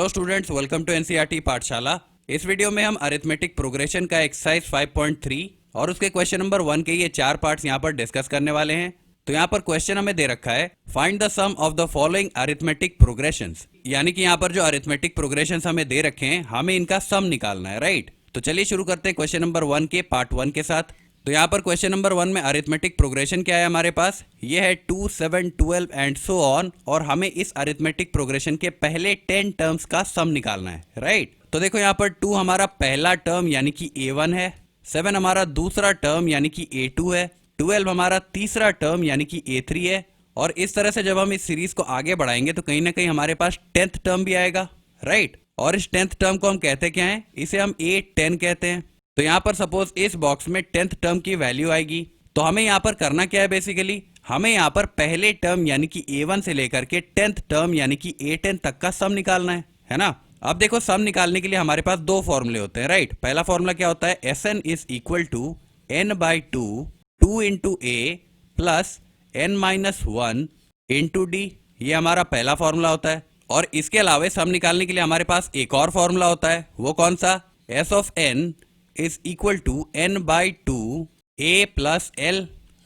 Students, welcome to NCERT पाठशाला। इस video में हम अरिथमेटिक प्रोग्रेशन का एक्सरसाइज 5.3 और उसके क्वेश्चन नंबर 1 के ये 4 पार्ट्स यहाँ पर डिस्कस करने वाले हैं। तो यहाँ पर क्वेश्चन हमें दे रखा है, find the sum of the following arithmetic progressions. यानी कि यहाँ पर जो अरिथमेटिक प्रोग्रेशंस हमें दे रखे हैं, हमें इनका सम निकालना है, राइट। तो चलिए शुरू करते हैं क्वेश्चन नंबर 1 के पार्ट 1 के साथ। तो यहाँ पर क्वेश्चन नंबर 1 में अरिथमेटिक प्रोग्रेशन क्या है हमारे पास, ये है 2, 7, 12 एंड सो ऑन। और हमें इस अरिथमेटिक प्रोग्रेशन के पहले 10 टर्म्स का सम निकालना है, राइट। तो देखो यहाँ पर 2 हमारा पहला टर्म यानी कि A1 है, 7 हमारा दूसरा टर्म यानी कि A2 है, 12 हमारा तीसरा टर्म यानी कि A3 है। और इस तरह से जब हम इस सीरीज को आगे बढ़ाएंगे तो कहीं ना कहीं हमारे पास 10th टर्म भी आएगा, राइट। और इस 10th टर्म को हम कहते क्या हैं, इसे हम A10 कहते हैं। तो यहाँ पर सपोज इस बॉक्स में 10th टर्म की वैल्यू आएगी। तो हमें यहाँ पर करना क्या है, बेसिकली हमें यहाँ पर पहले टर्म यानी कि A1 से लेकर के 10th टर्म यानी कि A10 तक का सम निकालना है ना। अब देखो सम निकालने के लिए हमारे पास दो फॉर्मूले होते हैं, राइट। पहला फॉर्मूला क्या होता है, Sn is equal to n/2 2 into A plus n-1 into D। ये हमारा पहला फॉर्मूला होता है। और इसके अलावा सम निकालने के लिए हमारे पास एक और फॉर्मूला होता है, वो कौन सा, S of n is equal to n/2 A plus L,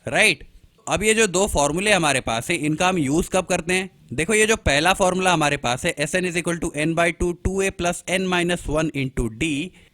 right. अब ये जो दो फॉर्मूले हमारे पास है, इनका हम यूज कब करते हैं। देखो ये जो पहला फॉर्मूला हमारे पास है, Sn is equal to n/2 2A plus n-1 into D,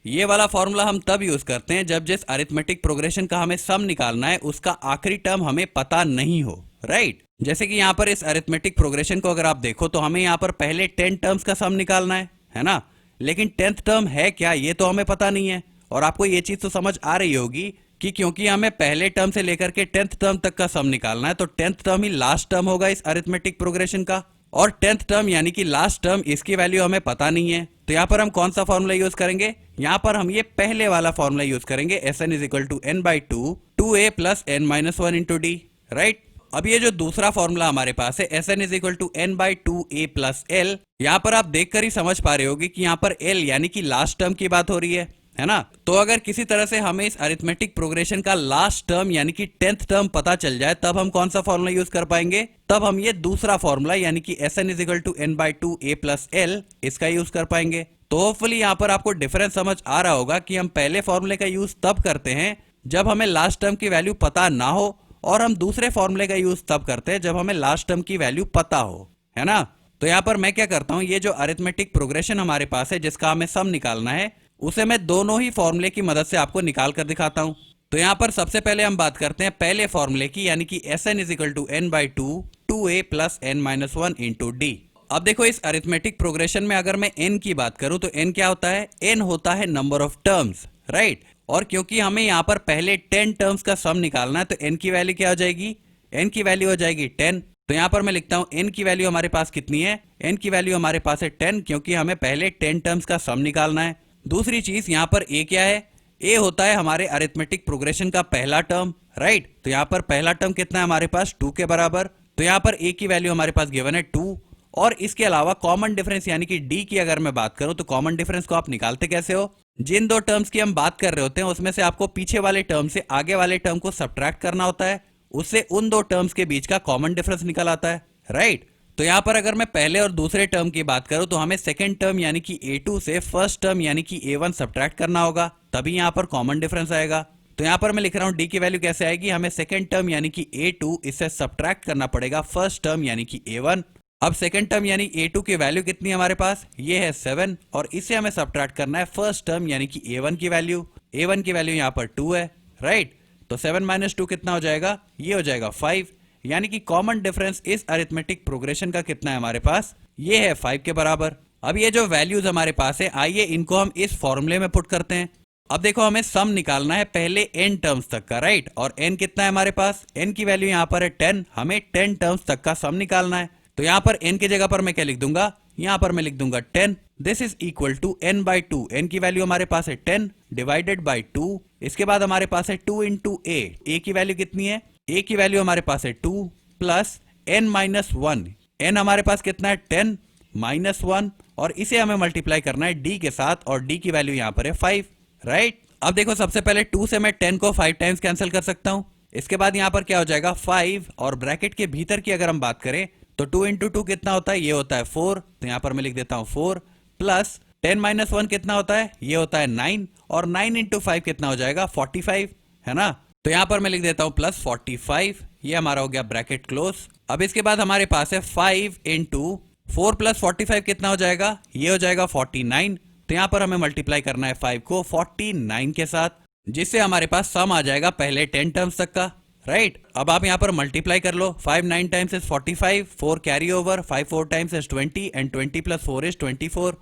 ये वाला फॉर्मूला हम तब यूज करते हैं जब जिस अरिथमेटिक प्रोग्रेशन का हमें सम निकालना है उसका आखिरी टर्म हमें पता नहीं हो, राइट। जैसे कि यहाँ पर इस अरिथमेटिक प्रोग्रेशन को अगर आप देखो तो हमें यहाँ पर पहले 10 टर्म्स का सम निकालना है ना। लेकिन 10th टर्म है क्या, ये तो हमें पता नहीं है। और आपको ये चीज तो समझ आ रही होगी कि क्योंकि हमें पहले टर्म से लेकर के 10th टर्म तक का सम निकालना है, तो 10th टर्म ही लास्ट टर्म होगा इस अरिथमेटिक प्रोग्रेशन का। और 10th टर्म यानी कि लास्ट टर्म, इसकी वैल्यू हमें पता नहीं है। तो यहाँ पर हम कौन सा फॉर्मूला यूज करेंगे, यहाँ पर हम ये पहले वाला फॉर्मूला यूज करेंगे, Sn is equal to n/2 2A plus n-1 into D, right. अब ये जो दूसरा फॉर्मूला हमारे पास है, Sn is equal to n/2 A plus L, यहाँ पर आप देखकर ही समझ पा रहे होगे कि यहाँ पर L यानी कि लास्ट टर्म की बात हो रही है ना। तो अगर किसी तरह से हमें इस अरिथमेटिक प्रोग्रेशन का लास्ट टर्म यानी कि 10th टर्म पता चल जाए, तब हम कौन सा फॉर्मूला यूज कर पाएंगे, तब हम ये दूसरा फॉर्मूला यानी कि Sn is equal to n/2 A plus L, इसका यूज कर पाएंगे। तो होपफुली यहाँ पर आपको डिफरेंस समझ आ रहा होगा कि हम पहले फॉर्मूले का यूज तब करते हैं जब हमें लास्ट टर्म की वैल्यू पता ना हो, और हम दूसरे फॉर्मूले का यूज तब करते हैं जब हमें लास्ट टर्म की वैल्यू पता हो, है ना। तो यहाँ पर मैं क्या करता हूँ, ये जो अरिथमेटिक प्रोग्रेशन हमारे पास है जिसका हमें सम निकालना है, उसे मैं दोनों ही फॉर्मूले की मदद से आपको निकाल कर दिखाता हूँ। तो यहाँ पर सबसे पहले हम बात करते हैं पहले फॉर्मूले की, यानी कि Sn is equal to n/2 2A plus n-1 into D। अब देखो इस अरिथमेटिक प्रोग्रेशन में अगर मैं n की बात करूं तो n क्या होता है, n होता है नंबर ऑफ टर्म्स, राइट। और क्योंकि हमें यहाँ पर पहले 10 टर्म्स का सम निकालना है, तो n की वैल्यू क्या हो जाएगी, n की वैल्यू हो जाएगी 10। तो यहाँ पर मैं लिखता हूँ n की वैल्यू हमारे पास कितनी है, n की वैल्यू हमारे पास है 10, क्योंकि हमें पहले 10 टर्म्स का सम निकालना है। दूसरी चीज यहाँ पर a क्या है, a होता है हमारे अरिथमेटिक प्रोग्रेशन का पहला टर्म, राइट। तो यहाँ पर पहला टर्म कितना है हमारे पास, 2 के बराबर। तो यहाँ पर a की वैल्यू हमारे पास गिवन है 2। और इसके अलावा कॉमन डिफरेंस यानी कि D की अगर मैं बात करूं तो कॉमन डिफरेंस को आप निकालते कैसे हो, जिन दो टर्म्स की हम बात कर रहे होते हैं उसमें से आपको पीछे वाले टर्म से आगे वाले टर्म को सब्ट्रैक्ट करना होता है, उससे उन दो टर्म्स के बीच का कॉमन डिफरेंस निकल आता है, राइट। तो यहाँ पर अगर मैं पहले और दूसरे टर्म की बात करूं तो हमें सेकंड टर्म यानी कि A2 से फर्स्ट टर्म यानी कि A1 सब्ट्रैक्ट करना होगा, तभी यहाँ पर कॉमन डिफरेंस आएगा। तो यहाँ पर मैं लिख रहा हूँ D की वैल्यू कैसे आएगी, हमें सेकंड टर्म यानी कि A2 इससे सब्ट्रैक्ट करना पड़ेगा फर्स्ट टर्म यानी कि A1। अब सेकंड टर्म यानी A2 की वैल्यू कितनी है हमारे पास, ये है 7, और इसे हमें सब्ट्रैक्ट करना है फर्स्ट टर्म यानी कि A1 की वैल्यू। A1 की वैल्यू यहाँ पर 2 है, राइट। तो 7 - 2 कितना हो जाएगा, ये हो जाएगा 5। यानी कि कॉमन डिफरेंस इस अरिथमेटिक प्रोग्रेशन का कितना है हमारे पास, ये है 5 के बराबर। अब ये जो वैल्यूज हमारे पास है, आइए इनको हम इस फॉर्मूले में पुट करते हैं। अब देखो हमें सम निकालना है पहले n टर्म्स तक का, राइट। और n कितना है हमारे पास, n की वैल्यू यहाँ पर है 10, हमें 10 टर्म्स तक का सम निकालना है। तो यहाँ पर n की जगह पर मैं क्या लिख दूंगा, यहाँ पर मैं लिख दूंगा 10। This is equal to n/2, n की वैल्यू हमारे पास है 10 डिवाइडेड बाई 2। इसके बाद हमारे पास है 2 इंटू a की वैल्यू कितनी है, a की वैल्यू हमारे पास है 2 प्लस n-1, n हमारे पास कितना है 10 -1, और इसे हमें मल्टीप्लाई करना है d के साथ, और d की वैल्यू यहाँ पर है 5, राइट। अब देखो सबसे पहले 2 से मैं 10 को 5 टाइम्स कैंसिल कर सकता हूँ। इसके बाद यहाँ पर क्या हो जाएगा 5, और ब्रैकेट के भीतर की अगर हम बात करें तो 2 इंटू 2 कितना होता है, ये होता है 4। तो यहाँ पर मैं लिख देता हूँ 4 प्लस 10 - 1 कितना होता है, ये होता है 9, और 9 × 5 कितना हो जाएगा 45, है ना। तो यहां पर मैं लिख देता हूं प्लस 45, ये हमारा हो गया ब्रैकेट क्लोज। अब इसके बाद हमारे पास है 5 × 4 + 45 कितना हो जाएगा, ये हो जाएगा 49। तो यहां पर हमें मल्टीप्लाई करना है 5 को 49 के साथ, जिससे हमारे पास सम आ जाएगा पहले 10 टर्म्स तक का, राइट। अब आप यहां पर मल्टीप्लाई कर लो, 5 9 times is 45, 4 carry over, 5 4 times is 20 and 20 + 4 is 24,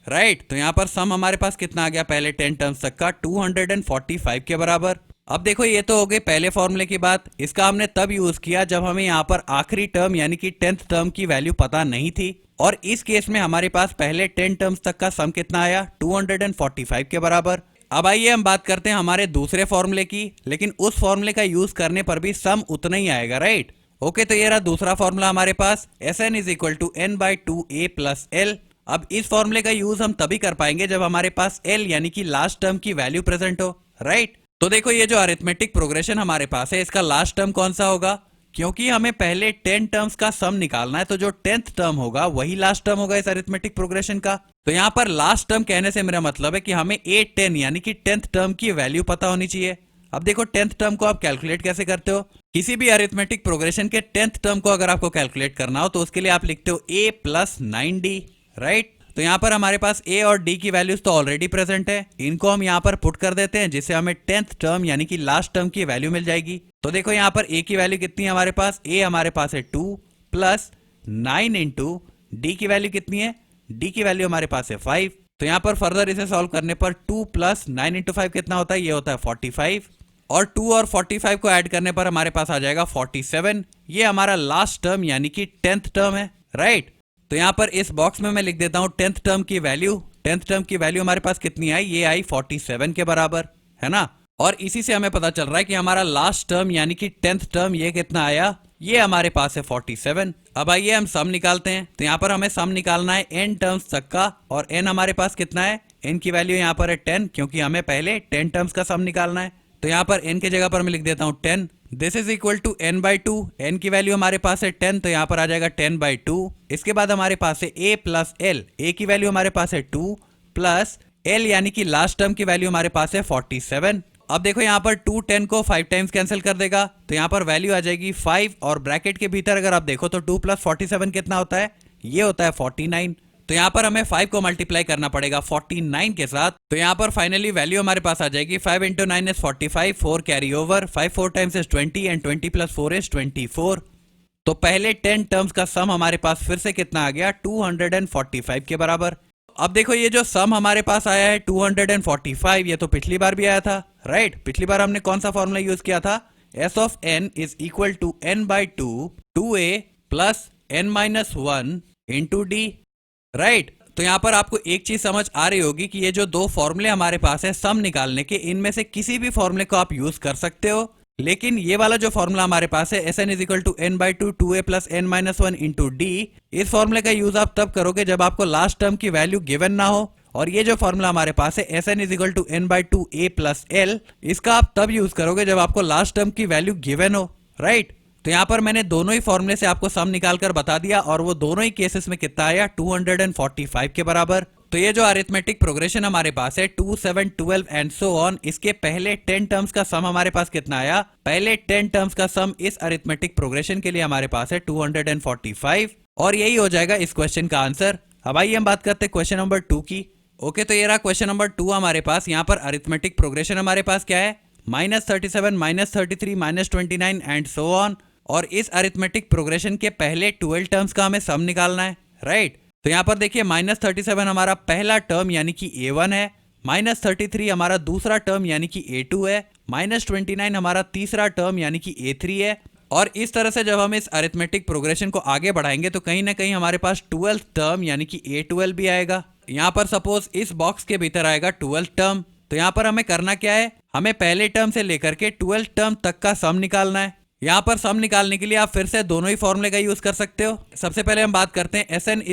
right. तो यहां पर सम हमारे पास कितना आ गया पहले 10 टर्म्स तक का 245 के बराबर। अब देखो ये तो हो गई पहले फॉर्मूले की बात, इसका हमने तब यूज किया जब हमें यहाँ पर आखिरी टर्म यानी कि 10th टर्म की वैल्यू पता नहीं थी, और इस केस में हमारे पास पहले 10 टर्म्स तक का सम कितना आया 245 के बराबर। अब आइए हम बात करते हैं हमारे दूसरे फॉर्मूले की, लेकिन उस फॉर्मूले का यूज करने पर भी सम उतना ही आएगा, राइट। ओके, तो ये रहा दूसरा फॉर्मूला हमारे पास, Sn = n/2a + l। अब इस फॉर्मूले का यूज हम तभी कर पाएंगे जब हमारे पास l यानी कि लास्ट टर्म की वैल्यू प्रेजेंट हो, राइट। तो देखो ये जो अरिथमेटिक प्रोग्रेशन हमारे पास है, इसका लास्ट टर्म कौन सा होगा, क्योंकि हमें पहले 10 टर्म्स का सम निकालना है, तो जो 10th टर्म होगा वही लास्ट टर्म होगा इस अरिथमेटिक प्रोग्रेशन का। तो यहाँ पर लास्ट टर्म कहने से मेरा मतलब है कि हमें 8 10 यानी कि 10th टर्म की वैल्यू पता होनी चाहिए। अब देखो 10th टर्म को आप कैलकुलेट कैसे करते हो, किसी भी अरिथमेटिक प्रोग्रेशन के 10th टर्म को अगर आपको कैलकुलेट करना हो तो उसके लिए आप लिखते हो a + 9d, राइट। तो यहाँ पर हमारे पास a और d की वैल्यूज तो ऑलरेडी प्रेजेंट है, इनको हम यहाँ पर पुट कर देते हैं, जिससे हमें 10th टर्म यानी कि लास्ट टर्म की वैल्यू मिल जाएगी। तो देखो यहाँ पर a की वैल्यू कितनी है हमारे पास, a हमारे पास है 2 + 9 × d की वैल्यू कितनी है, d की वैल्यू हमारे पास है 5। तो यहाँ पर फर्दर इसे सॉल्व करने पर 2 + 9 × 5 कितना होता है, ये होता है 45, और 2 और 45 को ऐड करने पर हमारे पास आ जाएगा 47। ये हमारा लास्ट टर्म यानी कि 10th टर्म है, राइट। तो यहाँ पर इस बॉक्स में मैं लिख देता हूँ 10th टर्म की वैल्यू। 10th टर्म की वैल्यू हमारे पास कितनी आई, ये आई 47 के बराबर, है ना। और इसी से हमें पता चल रहा है कि हमारा लास्ट टर्म यानी कि 10th टर्म ये कितना आया, ये हमारे पास है 47। अब आइए हम सम निकालते हैं। तो यहाँ पर हमें सम निकालना है n टर्म्स तक का, और n हमारे पास कितना है, n की वैल्यू यहाँ पर है 10, क्योंकि हमें पहले 10 टर्म्स का सम निकालना है। तो यहाँ पर n की जगह पर मैं लिख देता हूँ 10। This is equal to n/2। n की वैल्यू हमारे पास है 10, तो यहाँ पर आ जाएगा 10/2। इसके बाद हमारे पास है a + l। a की वैल्यू हमारे पास है 2 प्लस l यानी कि लास्ट टर्म की वैल्यू हमारे पास है 47। अब देखो यहाँ पर 2 10 को 5 टाइम्स कैंसिल कर देगा, तो यहाँ पर वैल्यू आ जाएगी 5, और ब्रैकेट के भीतर अगर आप देखो तो 2 + 47 कितना होता है, ये होता है 49। तो यहाँ पर हमें 5 को मल्टीप्लाई करना पड़ेगा 49 के साथ। तो यहाँ पर फाइनली वैल्यू हमारे पास आ जाएगी 5 × 9 is 45, 4 carry over, 5 4 times is 20 and 20 + 4 is 24। तो पहले 10 टर्म्स का सम हमारे पास फिर से कितना आ गया 245 के बराबर। अब देखो ये जो सम हमारे पास आया है 245, ये तो पिछली बार भी आया था, राइट। पिछली बार हमने कौन सा फॉर्मूला यूज किया था, S of n = n/2 2a + n - 1 × d, right. तो यहाँ पर आपको एक चीज समझ आ रही होगी कि ये जो दो फॉर्मूले हमारे पास है सम निकालने के, इनमें से किसी भी फॉर्मूले को आप यूज कर सकते हो, लेकिन ये वाला जो फॉर्मूला हमारे पास है Sn = n/2 2a + n - 1 × d, इस फॉर्मूले का यूज आप तब करोगे जब आपको लास्ट टर्म की वैल्यू गिवन ना हो। और ये जो फॉर्मूला हमारे पास है Sn = n/2 a + l, इसका आप तब यूज करोगे जब आपको लास्ट टर्म की वैल्यू गिवन हो, राइट। तो यहाँ पर मैंने दोनों ही फॉर्मूले से आपको सम निकाल कर बता दिया, और वो दोनों ही केसेस में कितना आया 245 के बराबर। तो ये जो अरिथमेटिक प्रोग्रेशन हमारे पास है 2 7 12 एंड सो ऑन, इसके पहले 10 टर्म्स का सम हमारे पास कितना आया, पहले 10 टर्म्स का सम इस अरिथमेटिक प्रोग्रेशन के लिए हमारे पास है 245, और यही हो जाएगा इस क्वेश्चन का आंसर। अब आइए हम बात करते हैं क्वेश्चन नंबर 2 की। ओके, तो ये रहा क्वेश्चन नंबर 2 हमारे पास। यहाँ पर अरिथमेटिक प्रोग्रेशन हमारे पास क्या है, -37 -33 -29 एंड सो ऑन, और इस अरिथमेटिक प्रोग्रेशन के पहले 12 टर्म्स का हमें सम निकालना है, राइट। तो यहाँ पर देखिए -37 हमारा पहला टर्म यानी कि a1 है, -33 हमारा दूसरा टर्म यानी कि a2 है, -29 हमारा तीसरा टर्म यानी कि a3 है। और इस तरह से जब हम इस अरिथमेटिक प्रोग्रेशन को आगे बढ़ाएंगे तो कहीं ना कहीं हमारे पास 12th टर्म यानी कि a12 भी आएगा। यहाँ पर सपोज इस बॉक्स के भीतर आएगा 12th टर्म। तो यहाँ पर हमें करना क्या है, हमें पहले टर्म से लेकर के 12th टर्म तक का सम निकालना है। यहाँ पर सम निकालने के लिए आप फिर से दोनों ही फॉर्मूले का यूज कर सकते हो। सबसे पहले हम बात करते हैं Sn =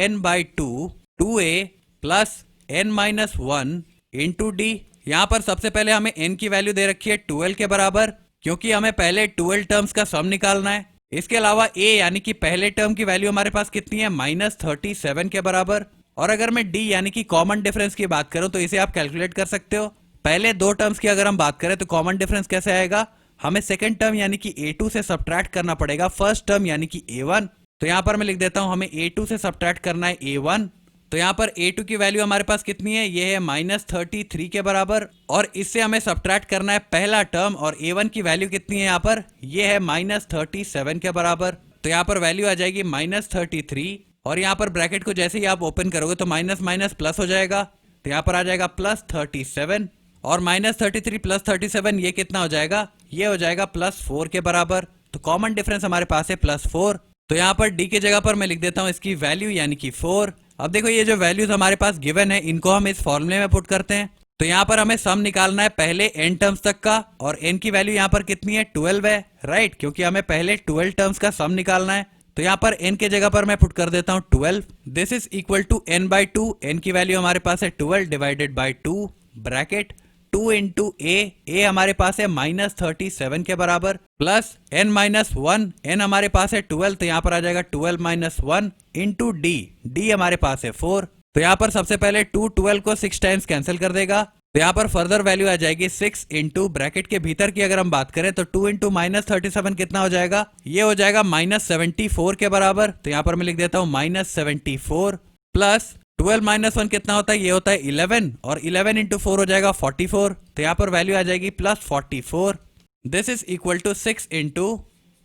n/2 2a + n - 1 × d। यहाँ पर सबसे पहले हमें n की वैल्यू दे रखी है 12 के बराबर, क्योंकि हमें पहले 12 टर्म्स का सम निकालना है। इसके अलावा a यानी कि पहले टर्म की वैल्यू हमारे पास कितनी है, -37 के बराबर। और अगर मैं डी यानी कि कॉमन डिफरेंस की बात करूं तो इसे आप कैलकुलेट कर सकते हो। पहले दो टर्म्स की अगर हम बात करें तो कॉमन डिफरेंस कैसे आएगा, हमें सेकंड टर्म यानी कि a2 से सब्ट्रैक्ट करना पड़ेगा फर्स्ट टर्म यानी कि a1। तो यहां पर मैं लिख देता हूं हमें a2 से सब्ट्रैक्ट करना है a1। तो यहां पर a2 की वैल्यू हमारे पास कितनी है, ये है -33 के बराबर, और इससे हमें सब्ट्रैक्ट करना है पहला टर्म, और a1 की वैल्यू कितनी है यहाँ पर, ये है -37 के बराबर। तो यहाँ पर वैल्यू आ जाएगी -33, और यहाँ पर ब्रैकेट को जैसे ही आप ओपन करोगे तो माइनस माइनस प्लस हो जाएगा, तो यहाँ पर आ जाएगा +37, और -33 + 37 ये कितना हो जाएगा, ये हो जाएगा +4 के बराबर। तो कॉमन डिफरेंस हमारे पास है +4। तो यहाँ पर डी की जगह पर मैं लिख देता हूँ इसकी वैल्यू यानी कि 4। अब देखो ये जो वैल्यूज हमारे पास गिवन है इनको हम इस फॉर्मूले में पुट करते हैं। तो यहाँ पर हमें सम निकालना है पहले n टर्म्स तक का, और n की वैल्यू यहाँ पर कितनी है, 12 है, राइट, क्योंकि हमें पहले 12 टर्म्स का सम निकालना है। तो यहाँ पर n के जगह पर मैं पुट कर देता हूँ 12। This is equal to n/2। n की वैल्यू हमारे पास है 12 divided by 2, bracket 2 into a हमारे पास है -37 के बराबर, प्लस n-1, n हमारे पास है 12, तो यहाँ पर आ जाएगा 12 - 1 इंटू डी हमारे पास है 4। तो यहाँ पर सबसे पहले 2 12 को 6 टाइम्स कैंसिल कर देगा, तो यहाँ पर फर्दर वैल्यू आ जाएगी 6 इंटू ब्रैकेट के भीतर की अगर हम बात करें तो 2 इंटू -37 कितना हो जाएगा, ये हो जाएगा -74 के बराबर। तो यहाँ पर मैं लिख देता हूँ -74, प्लस 12 - 1 कितना होता है, ये होता है 11, और 11 इंटू 4 हो जाएगा 44। तो यहाँ पर वैल्यू आ जाएगी +44। This is equal to 6 into,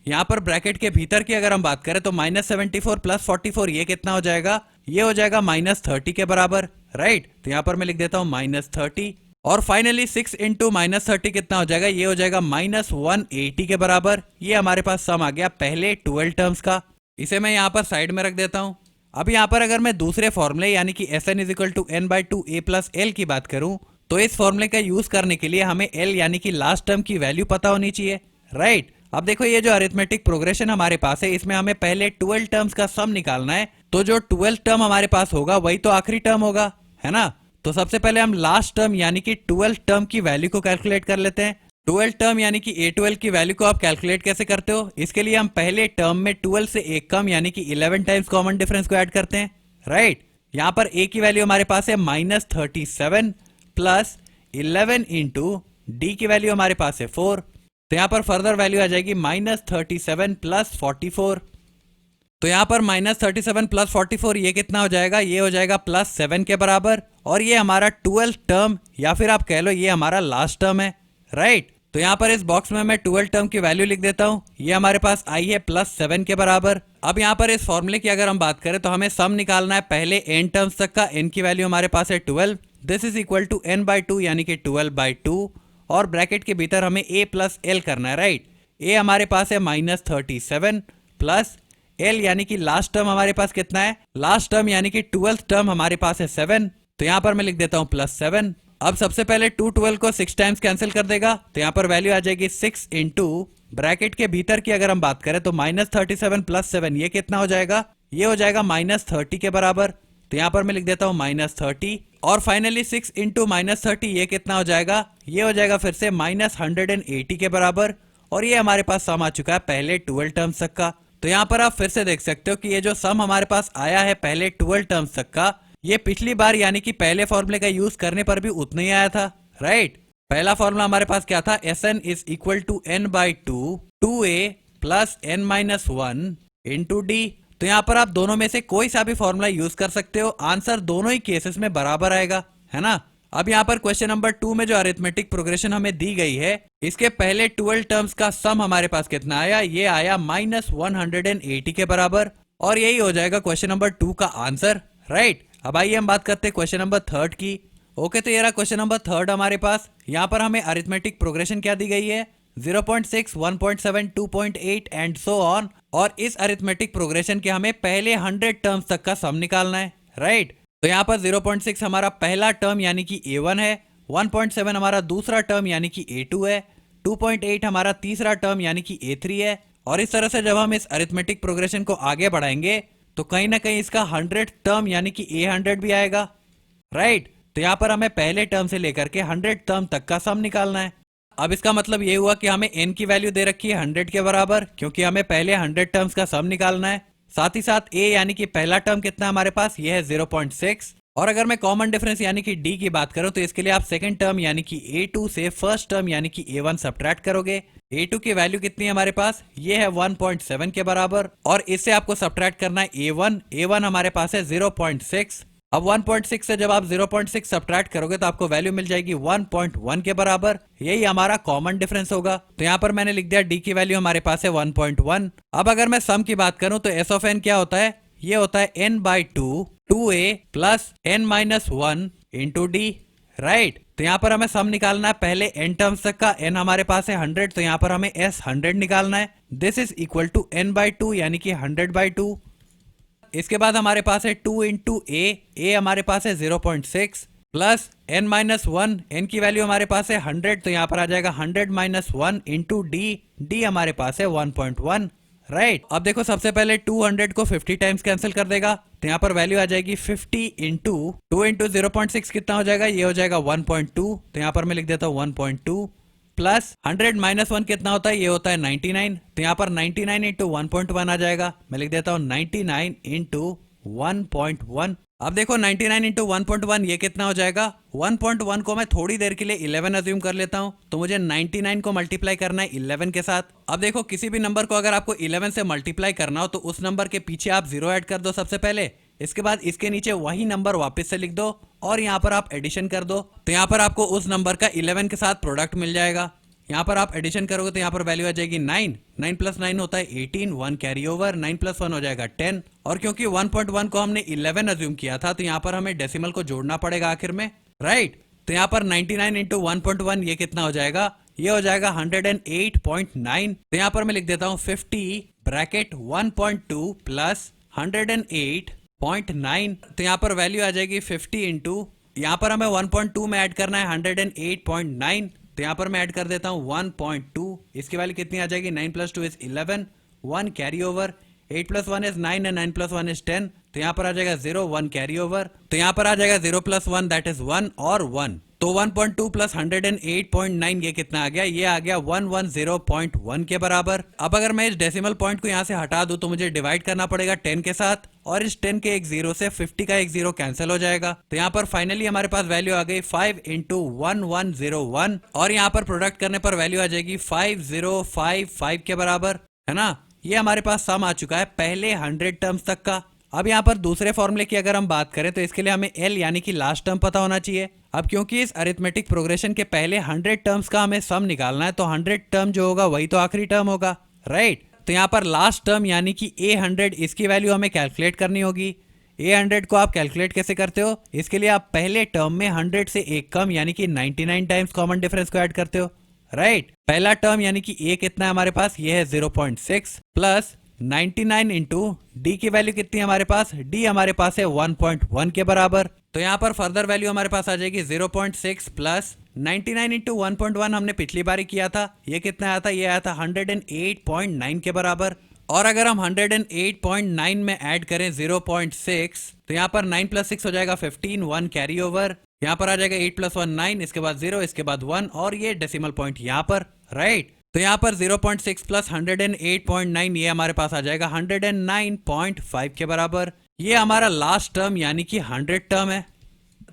यहाँ पर ब्रैकेट के भीतर की अगर हम बात करें तो -74 + 44 ये कितना हो जाएगा, ये हो जाएगा -30 के बराबर, राइट। तो यहाँ पर मैं लिख देता हूँ -30, और फाइनली 6 इंटू -30 कितना हो जाएगा, ये हो जाएगा -180 के बराबर। ये हमारे पास सम आ गया पहले 12 टर्म्स का। इसे मैं यहाँ पर साइड में रख देता हूँ। अब यहाँ पर अगर मैं दूसरे फॉर्मूले यानी कि Sn = n/2 a + l की बात करूं तो इस फॉर्मूले का यूज करने के लिए हमें l यानी कि लास्ट टर्म की वैल्यू पता होनी चाहिए, राइट। अब देखो ये जो अरिथमेटिक प्रोग्रेशन हमारे पास है इसमें हमें पहले 12 टर्म्स का सम निकालना है, तो जो 12 टर्म हमारे पास होगा वही तो आखिरी टर्म होगा, है ना। तो सबसे पहले हम लास्ट टर्म यानी कि 12 टर्म की वैल्यू को कैलकुलेट कर लेते हैं। 12 टर्म यानी कि a12 की वैल्यू को आप कैलकुलेट कैसे करते हो, इसके लिए हम पहले टर्म में 12 से एक कम यानी कि 11 टाइम्स कॉमन डिफरेंस को ऐड करते हैं, राइट। यहाँ पर a की वैल्यू हमारे पास है -37 प्लस 11 इंटू डी की वैल्यू हमारे पास है 4। तो यहाँ पर फर्दर वैल्यू आ जाएगी -37 प्लस 44। तो यहाँ पर -37 प्लस 44 ये कितना हो जाएगा, ये हो जाएगा +7 के बराबर, और ये हमारा 12 टर्म या फिर आप कह लो ये हमारा लास्ट टर्म है, राइट। तो यहाँ पर इस बॉक्स में मैं 12 टर्म की वैल्यू लिख देता हूँ, ये हमारे पास आई है +7 के बराबर। अब यहाँ पर इस फॉर्मूले की अगर हम बात करें तो हमें सम निकालना है पहले n टर्म्स तक का। n की वैल्यू हमारे पास है 12, this is equal to n/2 यानी कि 12/2, और ब्रैकेट के भीतर हमें a + l करना है, राइट। a हमारे पास है -37 प्लस l यानी कि लास्ट टर्म हमारे पास कितना है, लास्ट टर्म यानी कि 12th टर्म हमारे पास है 7, तो यहाँ पर मैं लिख देता हूँ +7। अब सबसे पहले 2 12 को 6 टाइम्स कैंसिल कर देगा, तो यहाँ पर वैल्यू आ जाएगी 6 इंटू ब्रैकेट के भीतर की अगर हम बात करें तो -37 + 7 ये कितना हो जाएगा, ये हो जाएगा -30 के बराबर। तो यहाँ पर मैं लिख देता हूँ -30, और फाइनली 6 इंटू -30 ये कितना हो जाएगा, ये हो जाएगा फिर से -180 के बराबर, और ये हमारे पास सम आ चुका है पहले 12 टर्म्स तक का। तो यहाँ पर आप फिर से देख सकते हो कि ये जो सम हमारे पास आया है पहले 12 टर्म्स तक का, ये पिछली बार यानी कि पहले फॉर्मूले का यूज करने पर भी उतना ही आया था, राइट। पहला फॉर्मूला हमारे पास क्या था, Sn = n/2 2a + n-1 into D. तो यहाँ पर आप दोनों में से कोई सा भी फॉर्मूला यूज कर सकते हो, आंसर दोनों ही केसेस में बराबर आएगा, है ना। अब यहाँ पर क्वेश्चन नंबर 2 में जो अरिथमेटिक प्रोग्रेशन हमें दी गई है इसके पहले 12 टर्म्स का सम हमारे पास कितना आया, ये आया -180 के बराबर, और यही हो जाएगा क्वेश्चन नंबर 2 का आंसर, राइट। अब आइए हम बात करते हैं क्वेश्चन नंबर 3 की। ओके, तो ये रहा क्वेश्चन नंबर 3 हमारे पास। यहाँ पर हमें अरिथमेटिक प्रोग्रेशन क्या दी गई है, 0.6 1.7 2.8 एंड सो ऑन, और इस अरिथमेटिक प्रोग्रेशन के हमें पहले 100 टर्म्स तक का सम निकालना है, राइट। तो यहाँ पर 0.6 हमारा पहला टर्म यानी कि a1 है, 1.7 हमारा दूसरा टर्म यानी कि a2 है, 2.8 हमारा तीसरा टर्म यानी कि a3 है, और इस तरह से जब हम इस अरिथमेटिक प्रोग्रेशन को आगे बढ़ाएंगे तो कहीं ना कहीं इसका 100 टर्म यानी कि a100 भी आएगा, राइट। तो यहाँ पर हमें पहले टर्म से लेकर के 100 टर्म तक का सम निकालना है। अब इसका मतलब ये हुआ कि हमें n की वैल्यू दे रखी है 100 के बराबर, क्योंकि हमें पहले 100 टर्म्स का सम निकालना है। साथ ही साथ a यानी कि पहला टर्म कितना है हमारे पास, ये है 0.6। और अगर मैं कॉमन डिफरेंस यानी कि d की बात करूं तो इसके लिए आप सेकंड टर्म यानी कि a2 से फर्स्ट टर्म यानी कि a1 सब्ट्रैक्ट करोगे। a2 की वैल्यू कितनी है हमारे पास, ये है 1.7 के बराबर, और इससे आपको सब्ट्रैक्ट करना है a1 हमारे पास है 0.6। अब 1.6 से जब आप 0.6 सब्ट्रैक्ट करोगे तो आपको वैल्यू मिल जाएगी 1.1 के बराबर। यही हमारा कॉमन डिफरेंस होगा। तो यहाँ पर मैंने लिख दिया d की वैल्यू हमारे पास है 1.1। अब अगर मैं सम की बात करूं तो s ऑफ n क्या होता है, ये होता है n/2 2a plus n-1 into D, right. तो यहाँ पर हमें सम निकालना है पहले n टर्म्स तक का, n हमारे पास है 100, तो यहाँ पर हमें s 100 निकालना है। This is equal to n/2 यानी कि 100/2। इसके बाद हमारे पास है 2 इंटू a हमारे पास है 0.6 प्लस n-1, n की वैल्यू हमारे पास है 100, तो यहाँ पर आ जाएगा 100-1 इंटू डी हमारे पास है 1.1, राइट। अब देखो सबसे पहले 200 को 50 टाइम्स कैंसिल कर देगा, तो यहाँ पर वैल्यू आ जाएगी 50 इंटू 2 इंटू 0.6 कितना हो जाएगा, ये हो जाएगा 1.2, तो यहाँ पर मैं लिख देता हूँ 1.2 प्लस 100-1 कितना होता है, ये होता है 99, तो यहाँ पर 99 इंटू 1.1 आ जाएगा। मैं लिख देता हूँ 99 इंटू 1.1। अब देखो 99 इंटू 1.1 ये कितना हो जाएगा, 1.1 को मैं थोड़ी देर के लिए 11 अज्यूम कर लेता हूँ, तो मुझे 99 को मल्टीप्लाई करना है 11 के साथ। अब देखो किसी भी नंबर को अगर आपको 11 से मल्टीप्लाई करना हो तो उस नंबर के पीछे आप 0 ऐड कर दो सबसे पहले, इसके बाद इसके नीचे वही नंबर वापस से लिख दो और यहाँ पर आप एडिशन कर दो, तो यहाँ पर आपको उस नंबर का 11 के साथ प्रोडक्ट मिल जाएगा। यहाँ पर आप एडिशन करोगे तो यहाँ पर वैल्यू आ जाएगी 9 प्लस 9 होता है 18, 1 कैरी ओवर, 9 प्लस 1 हो जाएगा 10, और क्योंकि 1.1 को हमने 11 अज्यूम किया था तो यहाँ पर हमें डेसिमल को जोड़ना पड़ेगा आखिर में, राइट। तो यहाँ पर 99 इंटू 1.1 ये कितना हो जाएगा, ये हो जाएगा 108.9, तो यहाँ पर मैं लिख देता हूँ 50 ब्रैकेट 1.2 प्लस 108.9, तो यहाँ पर वैल्यू आ जाएगी 50 इंटू, यहाँ पर हमें 1.2 में ऐड करना है 108.9, तो यहाँ पर मैं ऐड कर देता हूँ 1.2, इसकी वैल्यू कितनी आ जाएगी, 9 plus 2 is 11, 1 carry over, 8 plus 1 is 9 and 9 plus 1 is 10, तो यहाँ पर आ जाएगा 0, 1 कैरी ओवर, तो यहाँ पर आ जाएगा 0 प्लस 1 दैट इज 1 और 1, तो 1.2 प्लस 108.9 ये कितना आ गया, ये आ गया 110.1 के बराबर। अब अगर मैं इस डेसिमल पॉइंट को यहाँ से हटा दूं तो मुझे डिवाइड करना पड़ेगा 10 के साथ, और इस 10 के एक 0 से 50 का एक 0 कैंसिल हो जाएगा, तो यहाँ पर फाइनली हमारे पास वैल्यू आ गई 5 इंटू 1101, और यहाँ पर प्रोडक्ट करने पर वैल्यू आ जाएगी 5055 के बराबर, है ना। ये हमारे पास सम आ चुका है पहले 100 टर्म्स तक का। अब यहाँ पर दूसरे फॉर्मूले की अगर हम बात करें तो इसके लिए हमें L यानी कि लास्ट टर्म पता होना चाहिए। अब क्योंकि इस अरिथमेटिक प्रोग्रेशन के पहले 100 टर्म्स का हमें सम निकालना है, तो 100 टर्म जो होगा वही तो आखिरी टर्म होगा, राइट। तो यहाँ पर लास्ट टर्म यानी कि A100, इसकी वैल्यू हमें कैलकुलेट करनी होगी। A100 को आप कैलकुलेट कैसे करते हो, इसके लिए आप पहले टर्म में 100 से एक कम यानी कि 99 टाइम्स कॉमन डिफरेंस को ऐड करते हो, राइट। पहला टर्म यानी कि A कितना है हमारे पास, ये है 0.6 प्लस 99 इंटू डी की वैल्यू कितनी है हमारे पास, डी हमारे पास है 1.1 के बराबर, तो यहाँ पर फर्दर वैल्यू हमारे पास आ जाएगी 0.6 प्लस 99 इंटू 1.1 हमने पिछली बार किया था, ये कितना आया था, ये आया था 108.9 के बराबर। और अगर हम 108.9 में ऐड करें 0.6 तो यहाँ पर 9 प्लस 6 हो जाएगा 15, 1 कैरी ओवर, यहाँ पर आ जाएगा 8 प्लस 1 9, इसके बाद 0, इसके बाद 1 और ये डेसिमल पॉइंट यहाँ पर, राइट। तो यहाँ पर 0.6 प्लस 108.9 ये हमारे पास आ जाएगा 109.5 के बराबर। ये हमारा लास्ट टर्म यानी कि 100 टर्म है।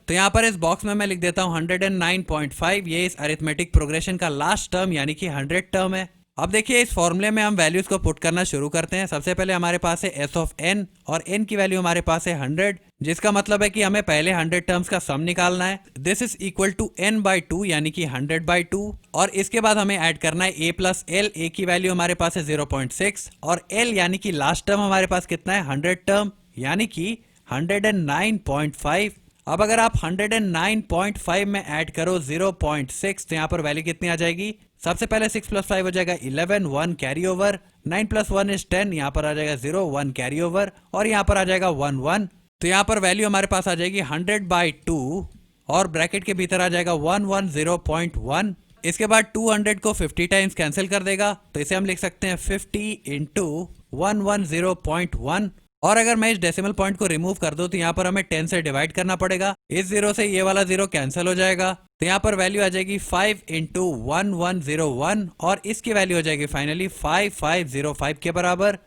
तो यहाँ पर इस बॉक्स में मैं लिख देता हूँ 109.5, ये इस अरिथमेटिक प्रोग्रेशन का लास्ट टर्म यानी कि 100 टर्म है। अब देखिए इस फॉर्मूले में हम वैल्यूज को पुट करना शुरू करते हैं। सबसे पहले हमारे पास है s ऑफ n और n की वैल्यू हमारे पास है 100, जिसका मतलब है कि हमें पहले 100 टर्म्स का सम निकालना है। This is equal to n/2 यानी कि 100/2, और इसके बाद हमें ऐड करना है a प्लस l। a की वैल्यू हमारे पास है 0.6 और l यानी कि लास्ट टर्म हमारे पास कितना है 100 टर्म यानी कि 109.5। अब अगर आप 109.5 में ऐड करो 0.6 तो यहाँ पर वैल्यू कितनी आ जाएगी, सबसे पहले 6 प्लस 5 हो जाएगा 11, 1 कैरी ओवर, 9 प्लस 1 इज 10, यहाँ पर आ जाएगा 0, 1 कैरी ओवर और यहाँ पर आ जाएगा 1 1, तो यहाँ पर वैल्यू हमारे पास आ जाएगी 100/2 और ब्रैकेट के भीतर आ जाएगा 110.1। इसके बाद 200 को 50 टाइम्स कैंसिल कर देगा, तो इसे हम लिख सकते हैं 50 इंटू 110.1। और अगर मैं इस डेसिमल पॉइंट को रिमूव कर दूं तो यहाँ पर हमें 10 से डिवाइड करना पड़ेगा। इस 0 से ये वाला 0 कैंसिल हो जाएगा, तो यहाँ पर वैल्यू आ जाएगी 5 इंटू 1101 और इसकी वैल्यू हो जाएगी फाइनली 5505 के बराबर।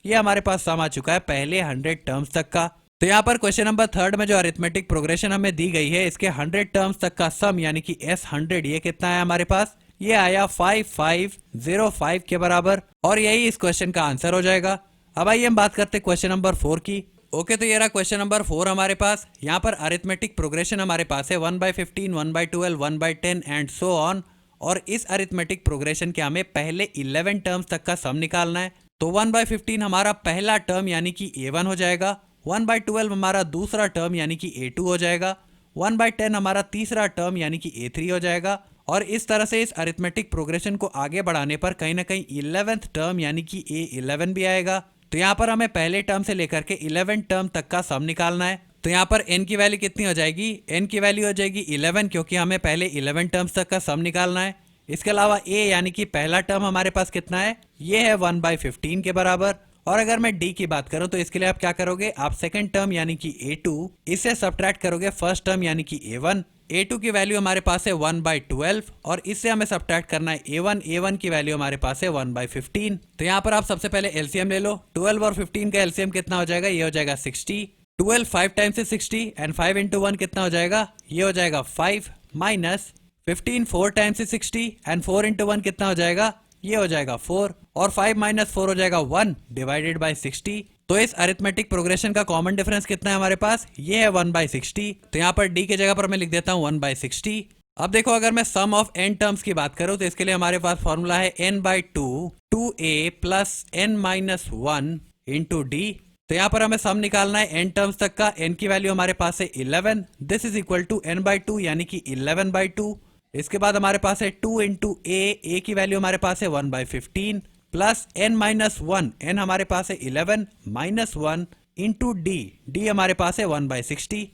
ये हमारे पास सम आ चुका है पहले 100 टर्म्स तक का। तो यहाँ पर क्वेश्चन नंबर 3 में जो अरिथमेटिक प्रोग्रेशन हमें दी गई है इसके 100 टर्म्स तक का सम यानी कि S100 ये कितना है हमारे पास, ये आया 5505 के बराबर और यही इस क्वेश्चन का आंसर हो जाएगा। अब आइए हम बात करते हैं क्वेश्चन नंबर 4 की। ओके, तो ये रहा क्वेश्चन नंबर 4 हमारे पास। यहाँ पर अरिथमेटिक प्रोग्रेशन हमारे पास है 1/15, 1/12, 1/10 एंड सो ऑन। और इस अरिथमेटिक प्रोग्रेशन के हमें पहले 11 टर्म्स तक का सम निकालना है। तो 1/15 हमारा पहला टर्म यानी कि A1 हो जाएगा, 1/12 हमारा दूसरा टर्म यानी कि A2 हो जाएगा, 1/10 हमारा तीसरा टर्म यानी कि A3 हो जाएगा। और इस तरह से इस अरिथमेटिक प्रोग्रेशन को आगे बढ़ाने पर कहीं ना कहीं 11th टर्म यानी कि A11 भी आएगा। तो यहाँ पर हमें पहले टर्म से लेकर के 11 टर्म तक का सम निकालना है। तो यहाँ पर n की वैल्यू कितनी हो जाएगी, n की वैल्यू हो जाएगी 11 क्योंकि हमें पहले 11 टर्म्स तक का सम निकालना है। इसके अलावा a यानी कि पहला टर्म हमारे पास कितना है, ये है 1/15 के बराबर। और अगर मैं d की बात करूं तो इसके लिए आप क्या करोगे, आप सेकंड टर्म यानी कि A2 इससे सब्ट्रैक्ट करोगे फर्स्ट टर्म यानी कि A1। A2 की वैल्यू हमारे पास है 1/12 और इससे हमें सब्ट्रैक्ट करना है A1 की वैल्यू हमारे पास है 1/15। तो यहाँ पर आप सबसे पहले एलसीएम ले लो। 12 और 15 का एलसीएम कितना हो जाएगा, ये हो जाएगा 60। 12 5 टाइम्स से 60 एंड 5 इंटू 1 कितना हो जाएगा, ये हो जाएगा 5 माइनस 15 4 टाइम्स से 60 एंड 4 इंटू 1 कितना हो जाएगा, ये हो जाएगा 4 और 5 माइनस 4 हो जाएगा 1 डिवाइडेड बाय 60। तो इस अरिथमेटिक प्रोग्रेशन का कॉमन डिफरेंस कितना है हमारे पास, ये है 1/60। तो यहाँ पर d की जगह पर मैं लिख देता हूँ 1/60। अब देखो अगर मैं सम ऑफ n टर्म्स की बात करूं तो इसके लिए हमारे पास फॉर्मूला है n/2 2a plus n-1 into d। तो यहाँ पर हमें सम निकालना है n टर्म्स तक का। n की वैल्यू हमारे पास है 11, this is equal to n/2 यानी कि 11/2। इसके बाद हमारे पास है 2 इंटू a की वैल्यू हमारे पास है 1/15 प्लस n-1, n हमारे पास है 11 माइनस 1 इंटू d हमारे पास है 1/60,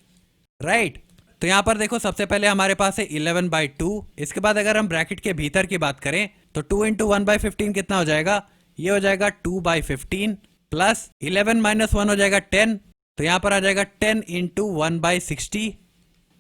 राइट। तो यहाँ पर देखो सबसे पहले हमारे पास है 11/2। इसके बाद अगर हम ब्रैकेट के भीतर की बात करें तो 2 इंटू 1/15 कितना हो जाएगा, ये हो जाएगा 2/15 प्लस 11 माइनस 1 हो जाएगा 10। तो यहाँ पर आ जाएगा 10 इंटू 1/60।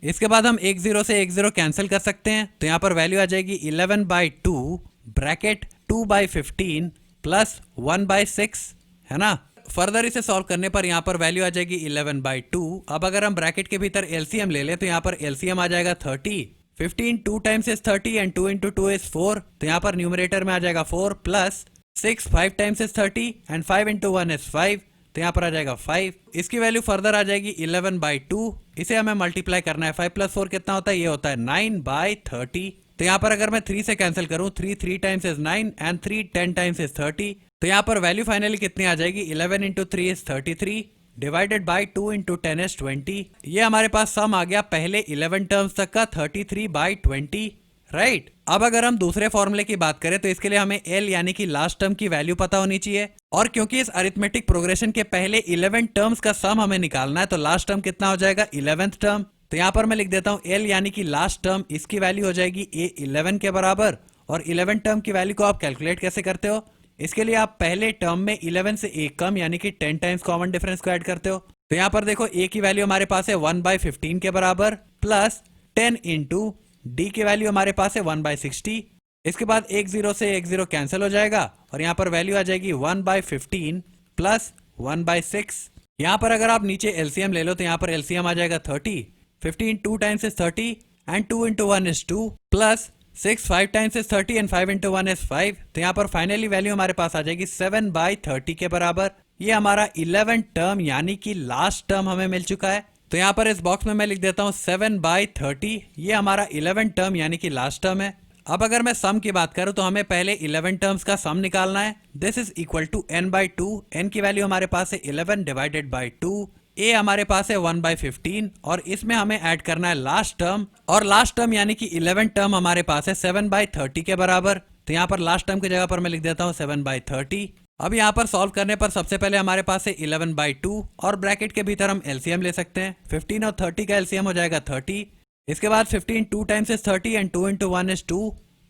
इसके बाद हम 1 0 से 1 0 कैंसिल कर सकते हैं। तो यहाँ पर वैल्यू आ जाएगी 11/2 ब्रैकेट 2/15 प्लस 1/6, है ना। फर्दर इसे सॉल्व करने पर यहाँ पर वैल्यू आ जाएगी 11/2। अब अगर हम ब्रैकेट के भीतर एलसीएम ले लें तो यहाँ पर एलसीएम आ जाएगा 30। 15 2 times is 30 and 2 into 2 is 4। तो यहाँ पर न्यूमरेटर में आ जाएगा 4 plus 6 5 times is 30 and 5 into 1 is 5। तो यहाँ पर आ जाएगा 5। इसकी वैल्यू फर्दर आ जाएगी 11/2। इसे हमें मल्टीप्लाई करना है। 5 प्लस 4 कितना होता है, ये होता है 9/30। तो यहाँ पर अगर मैं 3 से कैंसिल करूं, 3 times is 9 and 3 10 times is 30। तो यहाँ पर वैल्यू फाइनली कितनी आ जाएगी, 11 into 3 is 33 divided by 2 into 10 is 20। ये हमारे पास सम आ गया पहले 11 टर्म्स तक का 33/20, राइट। अब अगर हम दूसरे फॉर्मूले की बात करें तो इसके लिए हमें L यानी कि लास्ट टर्म की वैल्यू पता होनी चाहिए। और क्योंकि इस अरिथमेटिक प्रोग्रेशन के पहले 11 टर्म्स का सम हमें निकालना है तो लास्ट टर्म कितना हो जाएगा, 11th टर्म। तो यहाँ पर मैं लिख देता हूँ L यानी कि लास्ट टर्म, इसकी वैल्यू हो जाएगी A11 के बराबर। और 11 टर्म की वैल्यू को आप कैलकुलेट कैसे करते हो, इसके लिए आप पहले टर्म में 11 से एक कम यानी कि 10 टाइम्स कॉमन डिफरेंस को ऐड करते हो। तो यहाँ पर देखो A की वैल्यू हमारे पास है 1/15 के बराबर प्लस 10 इंटू D की वैल्यू हमारे पास है 1/60। इसके बाद 1 0 से 1 0 कैंसिल हो जाएगा और यहाँ पर वैल्यू आ जाएगी 1/15 प्लस 1/6। यहाँ पर अगर आप नीचे एलसीएम ले लो तो यहाँ पर एलसीएम आ जाएगा 30। 15 2 times is 30 and 2 into 1 is 2 plus 6 5 times is 30 and 5 into 1 is 5। तो यहाँ पर फाइनली वैल्यू हमारे पास आ जाएगी 7/30 के बराबर। ये हमारा 11 टर्म यानी कि लास्ट टर्म हमें मिल चुका है। तो यहाँ पर इस बॉक्स में मैं लिख देता हूँ 7/30। ये हमारा 11 टर्म यानी कि लास्ट टर्म है। अब अगर मैं सम की बात करूं तो हमें पहले 11 टर्म्स का सम निकालना है। This is equal to n/2। n की वैल्यू हमारे पास है 11 डिवाइडेड बाई 2। a हमारे पास है 1/15 और इसमें हमें ऐड करना है लास्ट टर्म। और लास्ट टर्म यानी कि 11 टर्म हमारे पास है 7/30 के बराबर। तो यहाँ पर लास्ट टर्म की जगह पर मैं लिख देता हूँ 7/30। अब यहाँ पर सॉल्व करने पर सबसे पहले हमारे पास है 11/2 और ब्रैकेट के भीतर हम एलसीएम ले सकते हैं। 15 और 30 का एलसीएम हो जाएगा 30। इसके बाद 15 2 times is 30 and 2 into 1 is 2।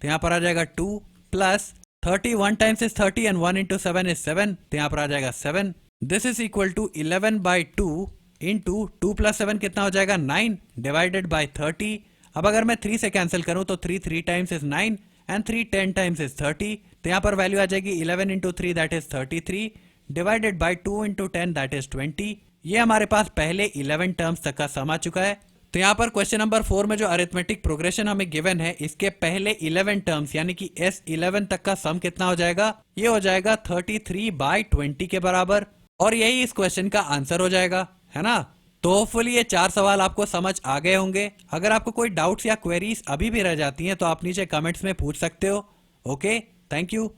तो यहाँ पर आ जाएगा 2 plus 30 1 times is 30 and 1 into 7 is 7। तो यहाँ पर आ जाएगा 7। This is equal to 11/2 into 2 plus 7 कितना हो जाएगा 9 डिवाइडेड बाई 30। अब अगर मैं 3 से कैंसिल करूं तो 3 times is 9 and 3 10 times is 30। तो यहाँ पर वैल्यू आ जाएगी 11 into 3 that is 33 divided by 2 into 10 that is 20। ये हमारे पास पहले 11 टर्म्स तक का सम आ चुका है। तो यहाँ पर क्वेश्चन नंबर 4 में जो अरिथमेटिक प्रोग्रेशन हमें गिवन है, इसके पहले 11 टर्म्स यानी कि S11 तक का सम कितना हो जाएगा? ये हो जाएगा 33/20 के बराबर। और यही इस क्वेश्चन का आंसर हो जाएगा, है ना। तो होपफुली ये 4 सवाल आपको समझ आ गए होंगे। अगर आपको कोई डाउट्स या क्वेरीज अभी भी रह जाती हैं तो आप नीचे कमेंट्स में पूछ सकते हो। Okay, thank you.